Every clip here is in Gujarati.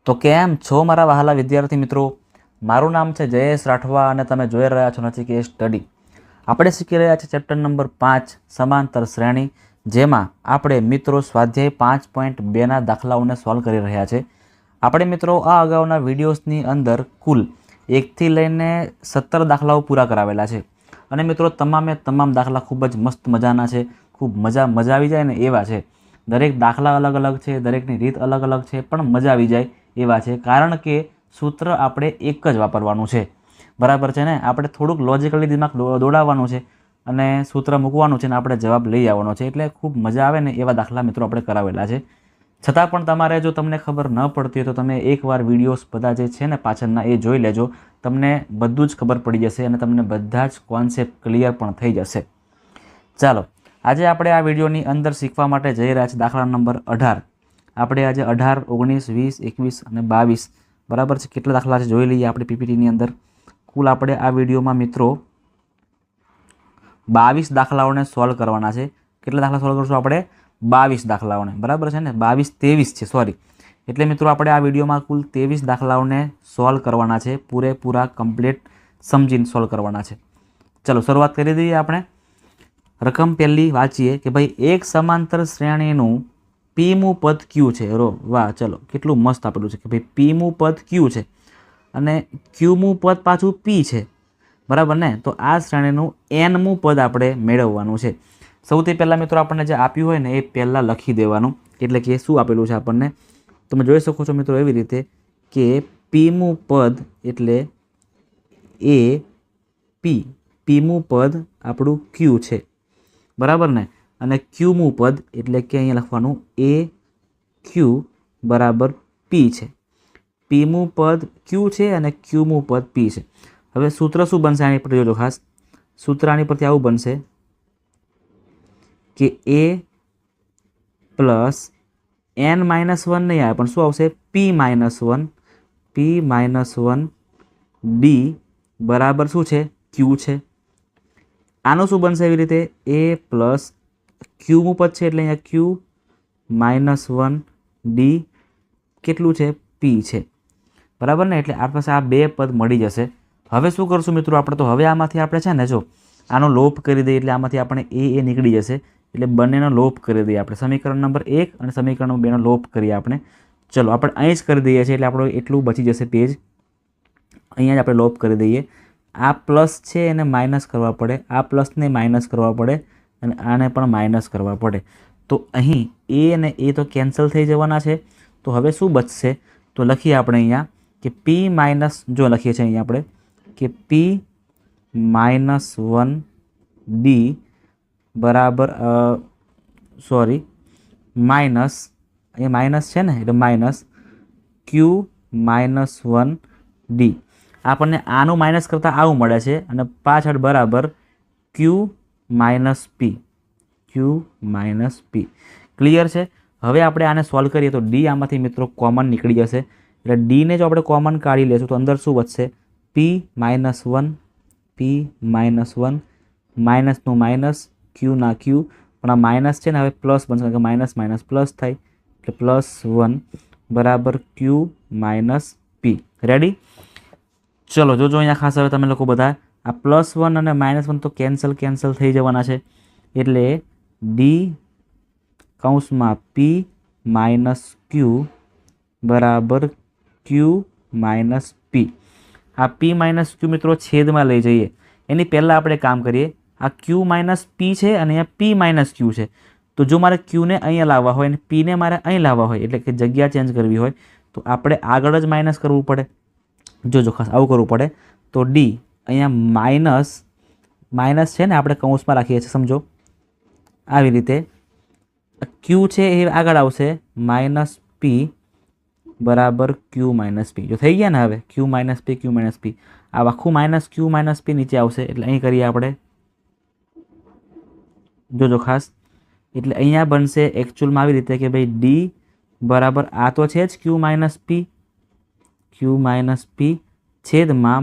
તો કેમ છો મારા વહાલા વિદ્યાર્થી મિત્રો? મારું નામ છે જયેશ રાઠવા અને તમે જોઈ રહ્યા છો નચિકેત સ્ટડી. આપણે શીખી રહ્યા છીએ ચેપ્ટર નંબર 5 સમાંતર શ્રેણી, જેમાં આપણે મિત્રો સ્વાધ્યાય 5.2ના દાખલાઓને સોલ્વ કરી રહ્યા છે. આપણે મિત્રો આ અગાઉના વિડીયોઝની અંદર કુલ 1થી લઈને 17 દાખલાઓ પૂરા કરાવેલા છે અને મિત્રો તમામે તમામ દાખલા ખૂબ જ મસ્ત મજાના છે, ખૂબ મજા આવી જાય ને એવા છે. દરેક દાખલા અલગ અલગ છે, દરેકની રીત અલગ અલગ છે, પણ મજા આવી જાય એવા છે, કારણ કે સૂત્ર આપણે એક જ વાપરવાનું છે. બરાબર છે ને? આપણે થોડુંક લોજિકલી દિમાગ દોડાવવાનું છે અને સૂત્ર મૂકવાનું છે ને આપણે જવાબ લઈ આવવાનો છે. એટલે ખૂબ મજા આવે ને એવા દાખલા મિત્રો આપણે કરાવેલા છે. છતાં પણ તમારે જો તમને ખબર ન પડતી હોય તો તમે એકવાર વિડીયોઝ બધા જે છે ને પાછળના એ જોઈ લેજો, તમને બધું જ ખબર પડી જશે અને તમને બધા જ કોન્સેપ્ટ ક્લિયર પણ થઈ જશે. ચાલો, આજે આપણે આ વિડીયોની અંદર શીખવા માટે જઈ રહ્યા છીએ દાખલા નંબર 18. આપણે આજે 18, 19, 20, 21 અને 22 બરાબર છે કેટલા દાખલા છે જોઈ લઈએ આપણે પીપીટીની અંદર. કુલ આપણે આ વિડીયોમાં મિત્રો 22 દાખલાઓને સોલ્વ કરવાના છે. કેટલા દાખલા સોલ્વ કરશું આપણે? 22 દાખલાઓને. બરાબર છે ને? 23 છે સોરી. એટલે મિત્રો આપણે આ વિડીયોમાં કુલ 23 દાખલાઓને સોલ્વ કરવાના છે, પૂરેપૂરા કમ્પ્લીટ સમજીને સોલ્વ કરવાના છે. ચલો શરૂઆત કરી દઈએ આપણે. રકમ પહેલી વાંચીએ કે ભાઈ એક સમાંતર શ્રેણીનું પીમું પદ ક્યુ છે. વાહ, ચલો કેટલું મસ્ત આપેલું છે કે ભાઈ પીમું પદ ક્યુ છે અને ક્યુમું પદ પાછું પી છે. બરાબર ને? તો આ શ્રેણીનું એનમું પદ આપણે મેળવવાનું છે. સૌથી પહેલાં મિત્રો આપણને જે આપ્યું હોય ને એ પહેલાં લખી દેવાનું. એટલે કે શું આપેલું છે આપણને તમે જોઈ શકો છો મિત્રો એવી રીતે કે પીમું પદ એટલે એ પી, પીમું પદ આપણું ક્યુ છે. બરાબર ને? અને ક્યુમું પદ એટલે કે અહીંયા લખવાનું એ ક્યુ બરાબર પી છે. પીમું પદ ક્યુ છે અને ક્યુમું પદ પી છે. હવે સૂત્ર શું બનશે આની પર જોજો ખાસ. સૂત્ર આની પરથી આવું બનશે કે એ પ્લસ n -1 નહીં આવે પણ શું આવશે? p-1, p-1 ડી બરાબર શું છે? ક્યુ છે. આનું શું બનશે એવી રીતે એ પ્લસ ક્યુમું પદ છે એટલે અહીંયા ક્યુ -1 ડી કેટલું છે? પી છે. બરાબર ને? એટલે આપણી પાસે આ બે પદ મળી જશે. હવે શું કરશું મિત્રો આપણે? તો હવે આમાંથી આપણે છે ને જો આનો લોપ કરી દઈએ એટલે આમાંથી આપણે એ નીકળી જશે. એટલે બંનેનો લોપ કરી દઈએ આપણે. સમીકરણ નંબર 1 અને સમીકરણ નંબર 2નો લોપ કરીએ આપણે. ચલો આપણે અહીં જ કરી દઈએ છીએ એટલે આપણું એટલું બચી જશે પેજ. અહીંયા જ આપણે લોપ કરી દઈએ. આ પ્લસ છે એને માઇનસ કરવા પડે, આ પ્લસને માઇનસ કરવા પડે અને આને પણ માઇનસ કરવા પડે. તો અહીં એ અને એ તો કેન્સલ થઈ જવાના છે. તો હવે શું બચશે? તો લખીએ આપણે અહીંયા કે પી માઇનસ, જો લખીએ છીએ અહીંયા આપણે કે p-1 ડી બરાબર માઇનસ, એ માઇનસ છે ને એટલે માઇનસ q-1 ડી. આપણને આનું માઇનસ કરતાં આવું મળે છે અને પાછળ બરાબર q-p, q-p. ક્લિયર છે? હવે આપણે આને સોલ્વ કરીએ તો ડી આમાંથી મિત્રો કોમન નીકળી જશે. એટલે ડીને જો આપણે કોમન કાઢી લેશું તો અંદર શું વધશે? p-1, p-1 માઇનસનું માઇનસ, ક્યુના ક્યુ, પણ આ માઇનસ છે ને હવે પ્લસ બનશે કારણ કે માઇનસ માઇનસ પ્લસ થાય એટલે +1 બરાબર q-p. રેડી? ચલો જોજો અહીંયા ખાસ. હવે તમે લોકો બધા આ +1 અને -1 તો કેન્સલ થઈ જવાના છે. એટલે ડી કૌંસમાં p-q બરાબર q-p. આ p-q મિત્રો છેદમાં લઈ જઈએ. એની પહેલાં આપણે કામ કરીએ. આ q-p છે અને અહીંયા p-q છે. તો જો મારે qને અહીંયા લાવવા હોય અને pને મારે અહીં લાવવા હોય એટલે કે જગ્યા ચેન્જ કરવી હોય તો આપણે આગળ જ માઇનસ કરવું પડે. જોજો ખાસ આવું કરવું પડે. તો ડી અહીંયા માઇનસ છે ને આપણે કૌંસમાં રાખીએ છીએ, સમજો આવી રીતે. ક્યુ છે એ આગળ આવશે -p બરાબર q-p. જો થઈ ગયા ને હવે q-p. આ આખું -q-p નીચે આવશે એટલે અહીં કરીએ આપણે. જોજો ખાસ. એટલે અહીંયા બનશે એકચ્યુઅલમાં આવી રીતે કે ભાઈ ડી બરાબર આ તો છે જ q-p છેદમાં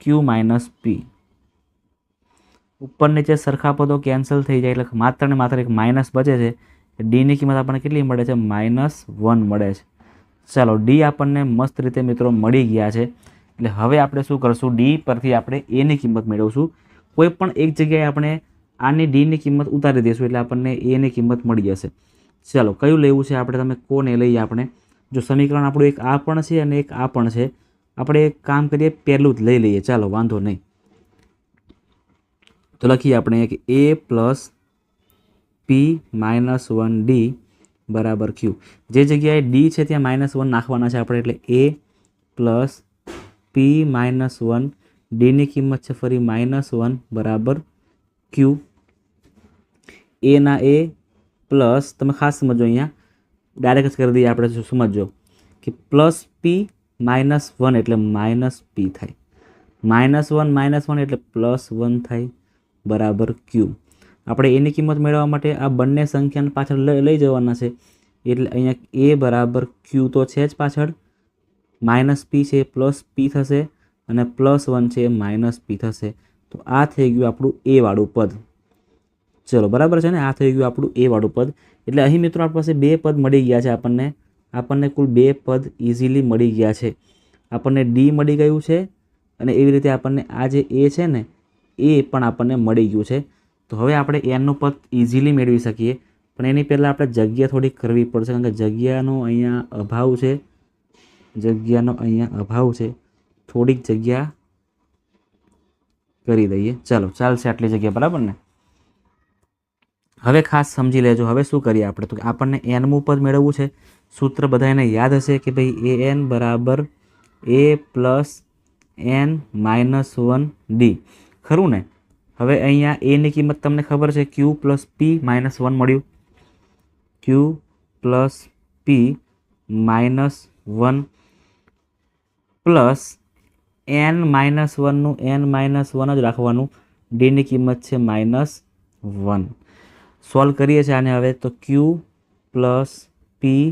-q-p. ઉપર નીચે સરખા પદો કેન્સલ થઈ જાય એટલે માત્ર ને માત્ર એક માઇનસ બચે છે. ડીની કિંમત આપણને કેટલી મળે છે? -1 મળે છે. ચાલો ડી આપણને મસ્ત રીતે મિત્રો મળી ગયા છે. એટલે હવે આપણે શું કરશું, ડી પરથી આપણે એની કિંમત મેળવશું. કોઈ પણ એક જગ્યાએ આપણે આની ડીની કિંમત ઉતારી દઈશું એટલે આપણને એની કિંમત મળી જશે. ચાલો કયું લેવું છે આપણે, તમે કોને લઈએ આપણે. જો સમીકરણ આપણું એક આ પણ છે અને એક આ પણ છે, આપણે એક કામ કરીએ પહેલું જ લઈ લઈએ. ચાલો વાંધો નહીં, તો લખીએ આપણે કે a પ્લસ પી -1 ડી બરાબર ક્યુ. જે જગ્યાએ ડી છે ત્યાં -1 નાખવાના છે આપણે, એટલે a પ્લસ પી -1 ડીની કિંમત છે ફરી -1 બરાબર ક્યુ. એના એ પ્લસ, તમે ખાસ સમજો અહીંયા ડાયરેક્ટ જ કરી દઈએ આપણે, સમજો કે પ્લસ પી -1 એટલે -p થાય, -1 એટલે +1 થાય બરાબર ક્યુ. આપણે એની કિંમત મેળવવા માટે આ બંને સંખ્યાને પાછળ લઈ જવાના છે, એટલે અહીંયા a બરાબર ક્યુ તો છે જ પાછળ, -p છે +p થશે અને +1 છે -p થશે. તો આ થઈ ગયું આપણું a વાળું પદ. ચલો બરાબર છે ને, આ થઈ ગયું આપણું a વાળું પદ. એટલે અહીં મિત્રો આપણી પાસે બે પદ મળી ગયા છે. આપણને કુલ બે પદ ઇઝીલી મળી ગયા છે. આપણને ડી મળી ગયું છે અને એવી રીતે આપણને આ જે a છે ને એ પણ આપણને મળી ગયું છે. તો હવે આપણે એનનું પદ ઇઝીલી મેળવી શકીએ, પણ એની પહેલાં આપણે જગ્યા થોડી કરવી પડશે, કારણ કે જગ્યાનો અહીંયા અભાવ છે. થોડીક જગ્યા કરી દઈએ. ચાલો ચાલશે આટલી જગ્યા, બરાબર ને. હવે ખાસ સમજી લેજો, હવે શું કરીએ આપણે, તો આપણને એનનું પદ મેળવવું છે. સૂત્ર બધાને યાદ હશે કે ભાઈ an બરાબર a પ્લસ n -1 ડી, ખરું ને. હવે અહીંયા એની કિંમત તમને ખબર છે, q પ્લસ પી -1 મળ્યું, q પ્લસ પી -1 પ્લસ n -1નું n-1 જ રાખવાનું, ડીની કિંમત છે -1. સોલ્વ કરીએ છીએ આને હવે, તો q પ્લસ પી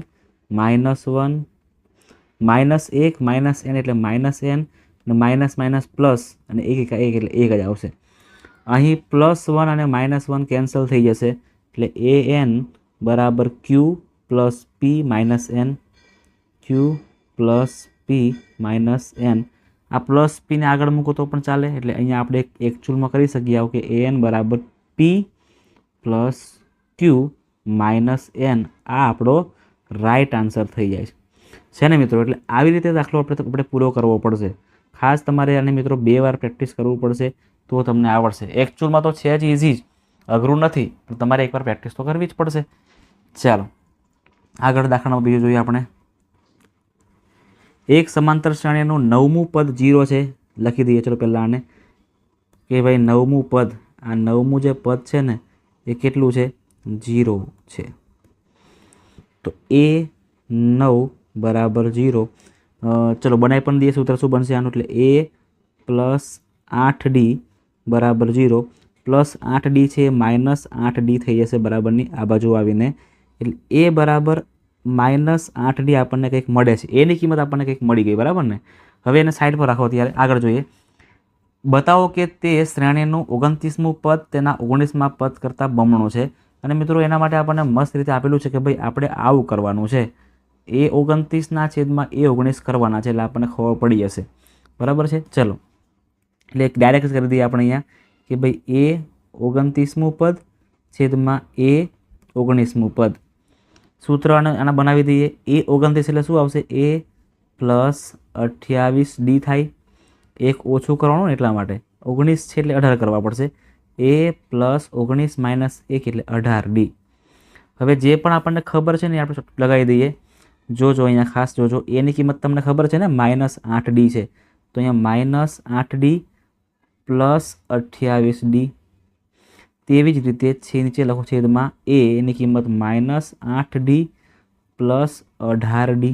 -1 -1 -n એટલે -n અને પ્લસ અને એક એટલે એક જ આવશે. અહીં +1 અને -1 કેન્સલ થઈ જશે, એટલે an બરાબર q પ્લસ પી -n, q પ્લસ પી -n. આ પ્લસ પીને આગળ મૂકો તો પણ ચાલે, એટલે અહીંયા આપણે એકચ્યુઅલમાં કરી શકીએ આવું કે an બરાબર પી પ્લસ ક્યુ -n. આ આપણો રાઈટ આન્સર થઈ જાય છે ને મિત્રો. એટલે આવી રીતે દાખલો આપણે પૂરો કરવો પડશે. ખાસ તમારે આને મિત્રો 2 વાર પ્રેક્ટિસ કરવું પડશે તો તમને આવડશે. એકચ્યુઅલમાં તો છે જ ઇઝી જ, અઘરું નથી, પણ તમારે એકવાર પ્રેક્ટિસ તો કરવી જ પડશે. ચાલો આગળ દાખલામાં બીજું જોઈએ આપણે. એક સમાંતર શ્રેણીનું 9મું પદ 0 છે. લખી દઈએ ચલો પહેલાં આને કે ભાઈ 9મું પદ, આ 9મું જે પદ છે ને એ કેટલું છે, 0 છે. તો a9 બરાબર 0. ચલો બનાવી પણ દઈએ, સૂત્ર શું બનશે આનું, એટલે a પ્લસ 8d બરાબર 0 પ્લસ 8d છે -8d થઈ જશે બરાબરની આ બાજુ આવીને, એટલે a બરાબર -8d આપણને કંઈક મળે છે, એની કિંમત આપણને કંઈક મળી ગઈ, બરાબર ને. હવે એને સાઈડ પર રાખો. ત્યારે આગળ જોઈએ, બતાવો કે તે શ્રેણીનું 29મું પદ તેના 19મા પદ કરતાં બમણું છે. અને મિત્રો એના માટે આપણને મસ્ત રીતે આપેલું છે કે ભાઈ આપણે આવું કરવાનું છે, a29/a19 કરવાના છે, એટલે આપણને ખબર પડી જશે, બરાબર છે. ચલો એટલે ડાયરેક્ટ કરી દઈએ આપણે અહીંયા કે ભાઈ a29મું પદ છેદમાં a19મું પદ. સૂત્ર આના બનાવી દઈએ. a29 એટલે શું આવશે, a પ્લસ 28d થાય, એક ઓછું કરવાનું એટલા માટે, 19 છે એટલે 18 કરવા પડશે, a પ્લસ 19 -1 એટલે 18d. હવે જે પણ આપણને ખબર છે ને આપણે લગાવી દઈએ. જોજો અહીંયા ખાસ જોજો, એની કિંમત તમને ખબર છે ને -8d છે, તો અહીંયા -8d પ્લસ 28d. તેવી જ રીતે નીચે લખો છેદમાં a, એની કિંમત -8d પ્લસ 18d.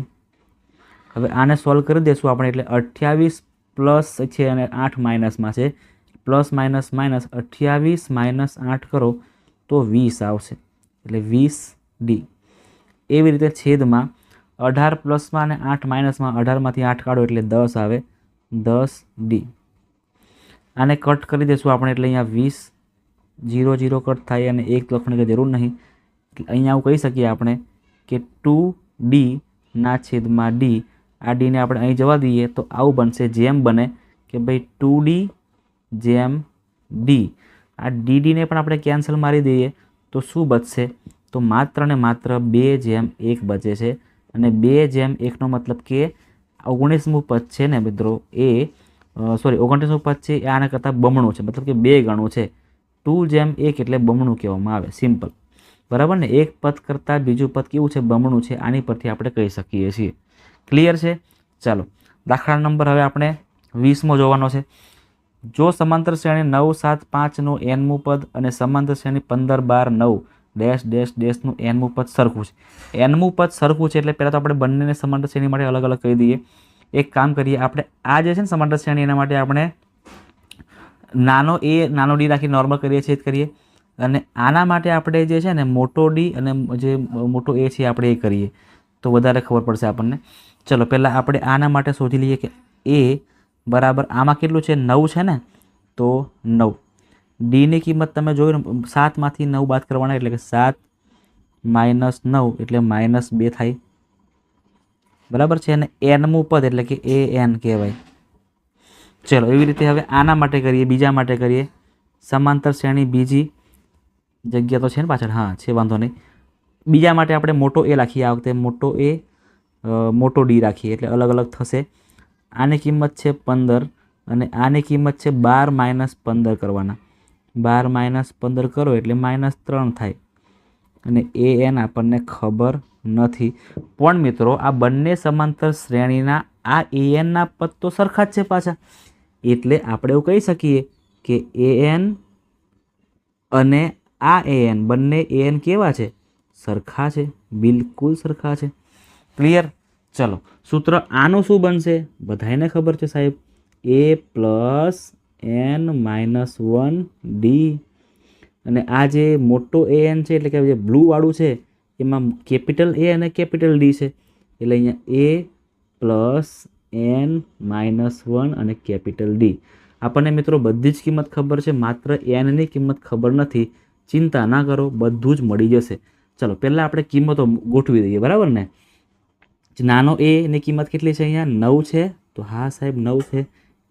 હવે આને સોલ્વ કરી દઈશું આપણે, એટલે 28 પ્લસ છે અને 8 માઇનસમાં છે, પ્લસ માઇનસ 28 -8 કરો તો 20 આવશે, એટલે 20d. એવી રીતે છેદમાં 18 પ્લસમાં અને 8 માઇનસમાં, 18માંથી 8 કાઢો એટલે 10 આવે, 10d. આને કટ કરી દઈશું આપણે, એટલે અહીંયા 20 0 0 કટ થાય અને 1 લખવાની જરૂર નહીં, એટલે અહીંયા આવું કહી શકીએ આપણે કે 2d ના છેદમાં ડી, આ ડીને આપણે અહીં જવા દઈએ તો આવું બનશે, જેમ બને કે ભાઈ 2D જેમ ડી, આ ડીડીને પણ આપણે કેન્સલ મારી દઈએ તો શું બચશે, તો માત્ર ને માત્ર 2/1 બચે છે. અને 2/1નો મતલબ કે 19મું પદ છે ને મિત્રો એ 29મું પદ છે એ આના કરતાં બમણું છે, મતલબ કે 2 ગણું છે. 2/1 એટલે બમણું કહેવામાં આવે, સિમ્પલ, બરાબર ને. એક પદ કરતાં બીજું પદ કેવું છે, બમણું છે. આની પરથી આપણે કહી શકીએ છીએ. ક્લિયર છે? ચાલો દાખલા નંબર હવે આપણે 20મો જોવાનો છે. જો સમાંતર શ્રેણી 9, 7, 5નું nમું પદ અને સમાંતર શ્રેણી 15, 12, 9 ડેશ ડેશ ડેશનું nમું પદ સરખું છે. nમું પદ સરખું છે એટલે પહેલાં તો આપણે બંનેને સમાંતર શ્રેણી માટે અલગ અલગ કહી દઈએ. એક કામ કરીએ, આપણે આ જે છે ને સમાંતર શ્રેણી, એના માટે આપણે નાનો a નાનો d રાખી નોર્મલ કરીએ, છેદ કરીએ. અને આના માટે આપણે જે છે ને મોટો d અને જે મોટો a છે આપણે એ કરીએ તો વધારે ખબર પડશે આપણને. ચલો પહેલાં આપણે આના માટે શોધી લઈએ કે a બરાબર આમાં કેટલું છે, 9 છે ને, તો 9. ડીની કિંમત તમે જોયું ને, 7માંથી 9 બાદ કરવાના એટલે કે 7 - 9 એટલે -2 થાય, બરાબર છે. અને nમું પદ એટલે કે an કહેવાય. ચલો એવી રીતે હવે આના માટે કરીએ, બીજા માટે કરીએ. સમાંતર શ્રેણી બીજી, જગ્યા તો છે ને પાછળ, હા છે, વાંધો નહીં. બીજા માટે આપણે મોટો એ રાખીએ, આ વખતે મોટો એ મોટો ડી રાખીએ એટલે અલગ અલગ થશે. આની કિંમત છે 15 અને આની કિંમત છે 12 - 15 કરવાના. 12 - 15 કરો એટલે -3 થાય. અને an આપણને ખબર નથી, પણ મિત્રો આ બંને સમાંતર શ્રેણીના આ anના પદ તો સરખા જ છે પાછા, એટલે આપણે એવું કહી શકીએ કે an અને આ an બંને an કેવા છે, સરખા છે, બિલકુલ સરખા છે. ક્લિયર? ચલો સૂત્ર આનું શું બનશે, બધાને ખબર છે સાહેબ, a + n - 1 d. અને આ જે મોટો an છે એટલે કે જે બ્લુ વાળું છે એમાં કેપિટલ A અને કેપિટલ D છે, એટલે અહીંયા a + n - 1 અને કેપિટલ D. આપણને મિત્રો બધી જ કિંમત ખબર છે, માત્ર nની કિંમત ખબર નથી. ચિંતા ના કરો, બધું જ મળી જશે. ચલો પહેલાં આપણે કિંમતો ગોઠવી દઈએ, બરાબર ને. નાનો a ની કિંમત કેટલી છે, અહીંયા 9 છે, તો હા સાહેબ 9 છે.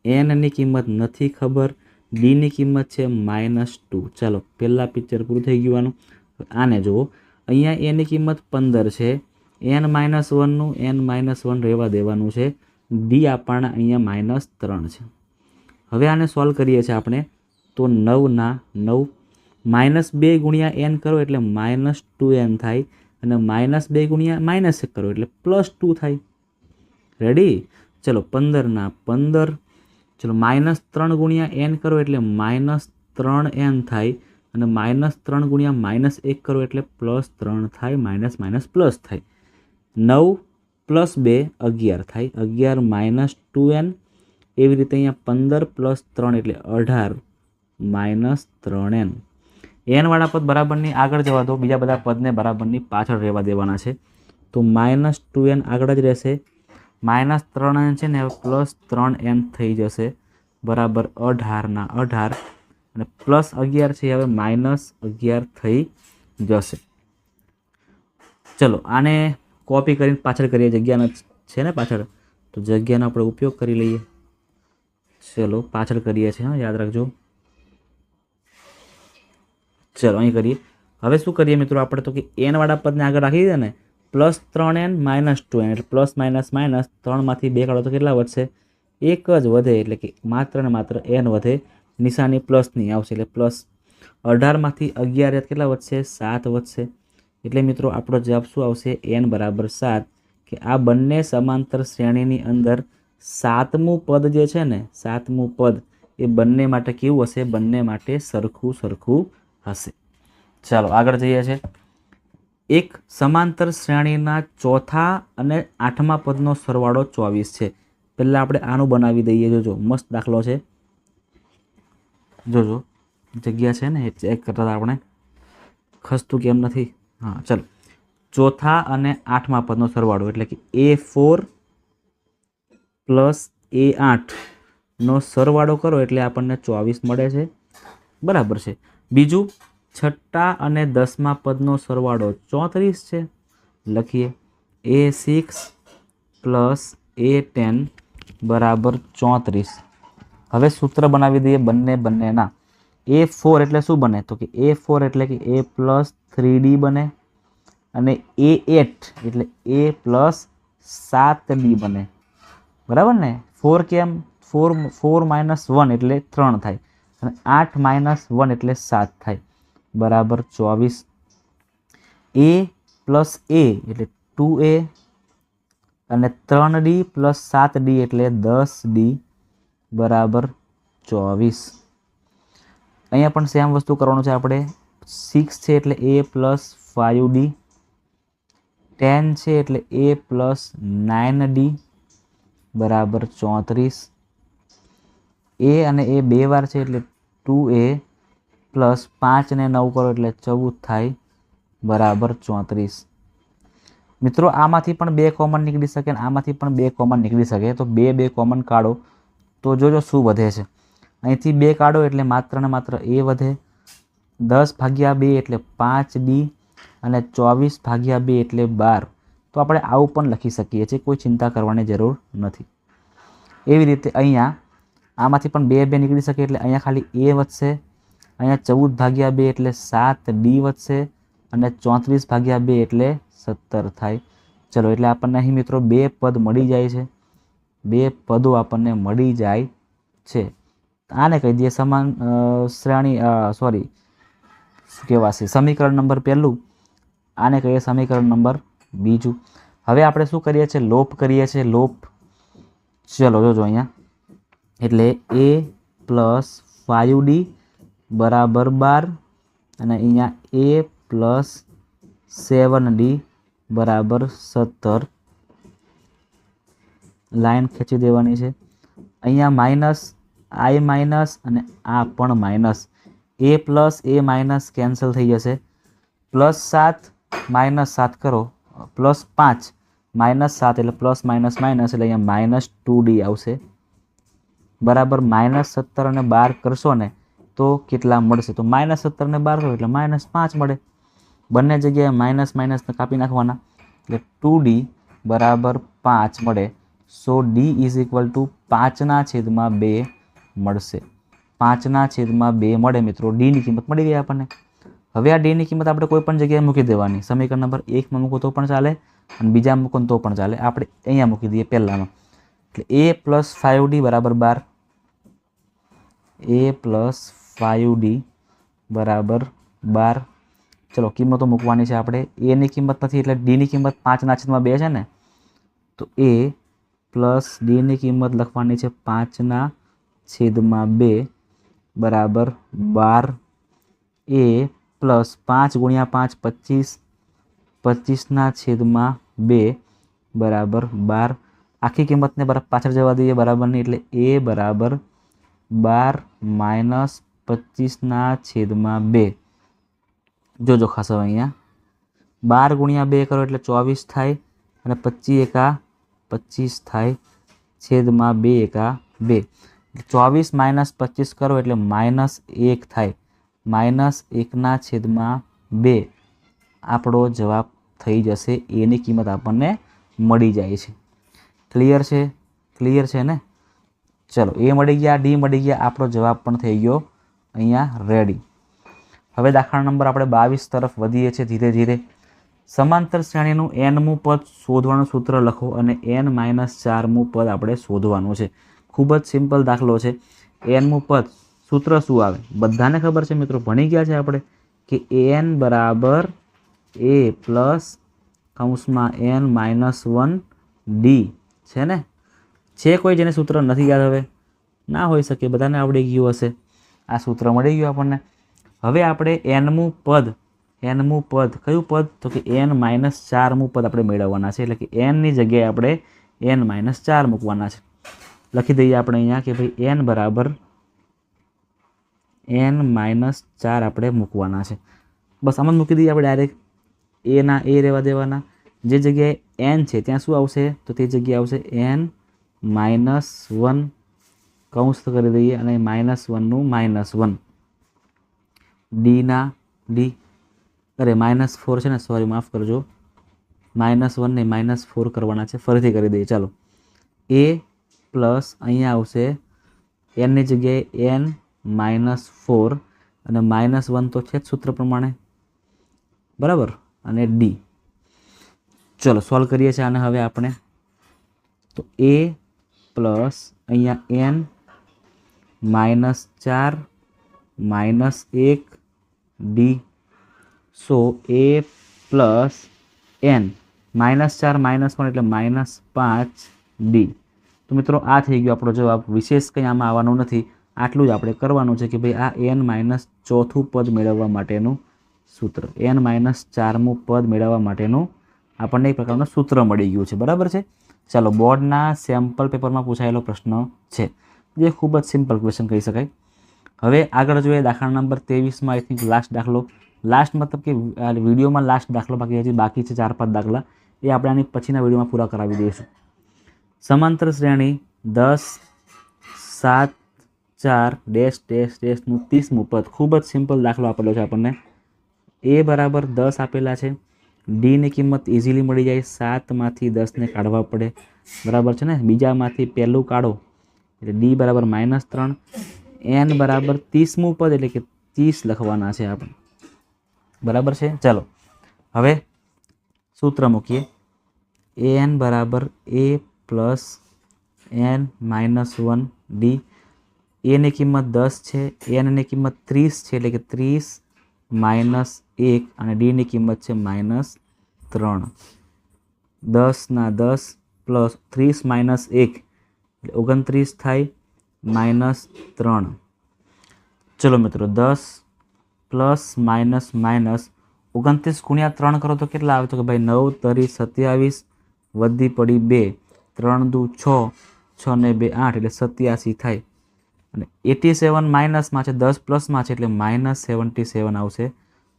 nની કિંમત નથી ખબર, ડીની કિંમત છે -2. ચાલો પહેલાં પિક્ચર પૂરું થઈ ગયું આનું. આને જુઓ, અહીંયા એની કિંમત 15 છે, n - 1નું n - 1 રહેવા દેવાનું છે. ડી આપણને અહીંયા -3 છે. હવે આને સોલ્વ કરીએ છીએ આપણે, તો 9 ના 9 -2 × n કરો એટલે -2n થાય, અને -2 × -1 કરો એટલે +2 થાય. રેડી? ચલો 15 ના 15, ચલો -3 × n કરો એટલે -3n થાય, અને -3 × -1 કરો એટલે +3 થાય, માઇનસ પ્લસ થાય. 9 + 2 11 થાય, 11 - 2n. એવી રીતે અહીંયા 15 + 3 એટલે 18 - 3n. n વાળા પદ બરાબરની આગળ જવા દો, બીજા બધા પદને બરાબરની પાછળ રહેવા દેવાના છે. તો -2n આગળ જ રહેશે, -3n છે ને હવે +3n થઈ જશે, બરાબર 18 ના 18, અને +11 છે હવે -11 થઈ જશે. ચલો આને કોપી કરીને પાછળ કરીએ, જગ્યાનો છે ને પાછળ, તો જગ્યાનો આપણે ઉપયોગ કરી લઈએ. ચલો પાછળ કરીએ છીએ, હા યાદ રાખજો. ચલો અહીં કરીએ. હવે શું કરીએ મિત્રો, આપણે તો કે n વાળા પદને આગળ રાખી દીધા ને, +3n - 2n એટલે પ્લસ માઇનસ માઇનસ, 3માંથી 2 કાઢો તો કેટલા વધશે, 1 જ વધે, એટલે કે માત્ર ને માત્ર n વધે, નિશાની પ્લસની આવશે એટલે પ્લસ. 18માંથી 11 કેટલા વધશે, 7 વધશે. એટલે મિત્રો આપણો જવાબ શું આવશે, n = 7, કે આ બંને સમાંતર શ્રેણીની અંદર 7મું પદ જે છે ને, 7મું પદ એ બંને માટે કેવું હશે, બંને માટે સરખું સરખું હશે. ચાલો આગળ જઈએ છીએ. એક સમાંતર શ્રેણીના ચોથા અને 8મા પદનો સરવાળો 24 છે. પહેલાં આપણે આનું બનાવી દઈએ, જોજો મસ્ત દાખલો છે, જોજો જગ્યા છે ને એ ચેક કરતા હતા આપણે, ખસતું કેમ નથી. હા ચાલો, ચોથા અને 8મા પદનો સરવાળો એટલે કે a4 + a8 નો સરવાળો કરો એટલે આપણને 24 મળે છે, બરાબર છે. બીજું, છઠ્ઠા અને 10મા પદનો સરવાળો 34 છે, લખીએ. A6 પ્લસ A10 બરાબર 34. હવે સૂત્ર બનાવી દઈએ બંનેના. A4 એટલે શું બને? તો કે A4 એટલે કે A પ્લસ 3D બને અને A8 એટલે A પ્લસ 7D બને. બરાબર ને? 4 કેમ? 4 માઇનસ 1 એટલે 3 થાય અને 8 માઇનસ 1 એટલે 7 થાય બરાબર 24. A પ્લસ A એટલે 2A અને 3D પ્લસ 7D એટલે 10D બરાબર 24. અહીંયા પણ સેમ વસ્તુ કરવાનું છે આપણે. 6 છે એટલે A પ્લસ 5D, 10 છે એટલે A પ્લસ 9D બરાબર 34. A અને A 2 વાર છે એટલે 2A પ્લસ 5 ને 9 કરો એટલે 14 થાય બરાબર 34. મિત્રો આમાંથી પણ 2 કોમન નીકળી શકે અને આમાંથી પણ 2 કોમન નીકળી શકે. તો 2 કોમન કાઢો તો જોજો શું વધે છે. અહીંથી 2 કાઢો એટલે માત્ર ને માત્ર A વધે. 10/2 એટલે 5D અને 24/2 એટલે 12. તો આપણે આવું પણ લખી શકીએ છીએ, કોઈ ચિંતા કરવાની જરૂર નથી. એવી રીતે અહીંયા આમાંથી પણ 2 નીકળી શકે એટલે અહીંયા ખાલી A વધશે. અહીંયા 14/2 એટલે 7D વધશે અને 34/2 એટલે 17 થાય. ચલો, એટલે આપણને અહીં મિત્રો 2 પદ મળી જાય છે. 2 પદો આપણને મળી જાય છે. આને કહી દઈએ સમાન શ્રેણી, શું કહેવાશે, સમીકરણ નંબર 1. આને કહીએ સમીકરણ નંબર 2. હવે આપણે શું કરીએ છીએ? લોપ કરીએ છીએ. લોપ. ચલો જોજો અહીંયા. એટલે A પ્લસ 5D બરાબર 12 અને અહીંયા A પ્લસ 7D બરાબર 17. લાઈન ખેંચી દેવાની છે. અહીંયા માઇનસ, I માઇનસ અને આ પણ minus. A plus A minus cancel થઈ જશે. +7 -7 કરો, +5 -7 એટલે પ્લસ માઇનસ માઇનસ એટલે અહીંયા -2D આવશે બરાબર. -17 અને 12 કરશો ને તો કેટલા મળશે? તો -17 અને 12 કરો એટલે -5 મળે. બંને જગ્યાએ માઇનસ માઇનસને કાપી નાખવાના એટલે 2D બરાબર 5 મળે. સો D ઇઝ ઇક્વલ ટુ 5/2 મળશે. 5/2 મળે મિત્રો. Dની કિંમત મળી ગઈ આપણને. હવે આ Dની કિંમત આપણે કોઈ પણ જગ્યાએ મૂકી દેવાની. સમીકરણ નંબર 1માં મૂકો તો પણ ચાલે અને બીજા મૂકો તો પણ ચાલે. આપણે અહીંયા મૂકી દઈએ પહેલામાં. એટલે A પ્લસ 5D બરાબર 12. A પ્લસ 5D બરાબર 12. ચલો, કિંમતો મૂકવાની છે આપણે. Aની કિંમત નથી એટલે Dની કિંમત 5/2 છે ને, તો A પ્લસ Dની કિંમત લખવાની છે 5/2 બરાબર 12. A પ્લસ 5 × 5 25, 25/2 બરાબર 12. આખી કિંમતને પાછળ જવા દઈએ બરાબરની, એટલે A બરાબર 12 - 25/2. જોજો ખાસ હવે અહીંયા 12 × 2 કરો એટલે 24 થાય અને 25 એકા 25 થાય, છેદમાં 2 એકા 2. 24 - 25 કરો એટલે -1 થાય. -1/2 આપણો જવાબ થઈ જશે. એની કિંમત આપણને મળી જાય છે. ક્લિયર છે? ક્લિયર છે ને? ચલો, A મળી ગયા, D મળી ગયા, આપણો જવાબ પણ થઈ ગયો અહીંયા રેડી. હવે દાખલા નંબર આપણે 22 તરફ વધીએ છીએ ધીરે ધીરે. સમાંતર શ્રેણીનું nમું પદ શોધવાનું સૂત્ર લખો અને n-4મું પદ આપણે શોધવાનું છે. ખૂબ જ સિમ્પલ દાખલો છે. nમું પદ સૂત્ર શું આવે? બધાને ખબર છે મિત્રો, ભણી ગયા છે આપણે કે n બરાબર A પ્લસ n-1D છે ને. છે કોઈ જેને સૂત્ર નથી યાદ? હવે ના હોઈ શકે, બધાને આવડી ગયું હશે. આ સૂત્ર મળી ગયું આપણને. હવે આપણે nમું પદ કયું પદ? તો કે n-4મું પદ આપણે મેળવવાના છે. એટલે કે nની જગ્યાએ આપણે n-4 મૂકવાના છે. લખી દઈએ આપણે અહીંયા કે ભાઈ n બરાબર n-4 આપણે મૂકવાના છે. બસ આમ જ મૂકી દઈએ આપણે ડાયરેક્ટ. A રહેવા દેવાના. જે જગ્યાએ n છે ત્યાં શું આવશે? તો તે જગ્યાએ આવશે n-1 કૌંસ કરી દઈએ અને -1નું -1. D -4 છે ને, સોરી માફ કરજો, -1 ને -4 કરવાના છે. ફરીથી કરી દઈએ ચાલો. a પ્લસ અહીંયા આવશે એનની જગ્યાએ n -4 અને -1 તો છે જ સૂત્ર પ્રમાણે, બરાબર, અને d. ચલો સોલ્વ કરીએ છીએ આને હવે આપણે. તો a પ્લસ અહીંયા n -4 -1 d. So a plus n -4 -1 એટલે -5 d. તો મિત્રો આ થઈ ગયો આપણો જવાબ. વિશેષ કંઈ આમાં આવવાનું નથી, આટલું જ આપણે કરવાનું છે કે ભાઈ આ n -4 પદ મેળવવા માટેનું સૂત્ર, n -4મું પદ મેળવવા માટેનું આપણને એક પ્રકારનું સૂત્ર મળી ગયું છે. બરાબર છે. ચાલો બોર્ડના સેમ્પલ પેપરમાં પૂછાયેલો પ્રશ્ન છે, જે ખૂબ જ સિમ્પલ ક્વેશ્ચન કહી શકાય. હવે આગળ જોઈએ દાખલા નંબર 23માં. આઈ થિંક લાસ્ટ દાખલો, લાસ્ટ મતલબ કે વિડીયોમાં લાસ્ટ દાખલો બાકી છે 4-5 દાખલા, એ આપણે આની પછીના વિડીયોમાં પૂરા કરાવી દઈશું. સમાંતર શ્રેણી 10 7 4 ડેશ ડેશ ડેશનું 30મું પદ. ખૂબ જ સિમ્પલ દાખલો આપેલો છે આપણને. a બરાબર 10 આપેલા છે, d ની કિંમત ઇઝીલી મળી જાય, 7માંથી 10ને કાઢવા પડે, બરાબર છે ને. બીજામાંથી પહેલું કાઢો એટલે d બરાબર -3, n બરાબર 30મું પદ એટલે કે 30 લખવાના છે આપણે, બરાબર છે. ચાલો હવે સૂત્ર મૂકીએ. an બરાબર a plus n -1 d. a ની કિંમત 10 છે, n ની કિંમત 30 છે એટલે કે 30 -1 અને d ની કિંમત છે -3. 10 ના 10 પ્લસ 30 -1 એટલે 29 થાય -3. ચલો મિત્રો 10 પ્લસ માઇનસ 29 ગુણ્યા 3 કરો તો કેટલા આવે? તો કે ભાઈ 9 તરી 27 વધી પડી 2, 3 દુ 6, 6 ને 2 8 એટલે 87 થાય. અને 87 માઇનસમાં છે, 10 પ્લસમાં છે એટલે -77 આવશે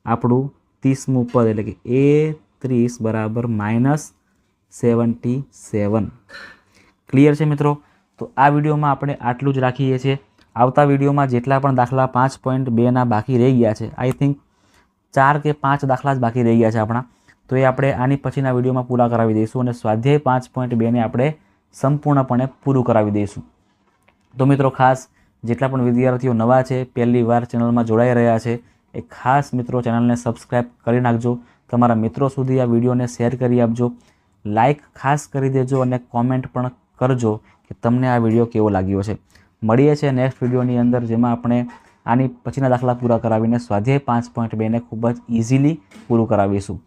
આપણું 30મું પદ, એટલે કે a30 બરાબર -77. ક્લિયર છે મિત્રો? તો આ વિડીયોમાં આપણે આટલું જ રાખીએ છીએ. આવતા વિડીયોમાં જેટલા પણ દાખલા 5.2ના બાકી રહી ગયા છે, આઈ થિંક 4 કે 5 દાખલા જ બાકી રહી ગયા છે આપણા, તો એ આપણે આની પછીના વિડીયોમાં પૂરા કરાવી દઈશું અને સ્વાધ્યાય 5.2ને આપણે સંપૂર્ણપણે પૂરું કરાવી દઈશું. તો મિત્રો ખાસ જેટલા પણ વિદ્યાર્થીઓ નવા છે, પહેલી વાર ચેનલમાં જોડાઈ રહ્યા છે, એ ખાસ મિત્રો ચેનલને સબસ્ક્રાઈબ કરી નાખજો. તમારા મિત્રો સુધી આ વિડીયોને શેર કરી આપજો, લાઈક ખાસ કરી દેજો અને કોમેન્ટ પણ કરજો કે તમને આ વિડીયો કેવો લાગ્યો છે. મળીએ છીએ નેક્સ્ટ વિડીયોની અંદર, જેમાં આપણે આની પછીના દાખલા પૂરા કરાવીને સ્વાધ્યાય 5.2ને ખૂબ જ ઇઝીલી પૂરું કરાવીશું.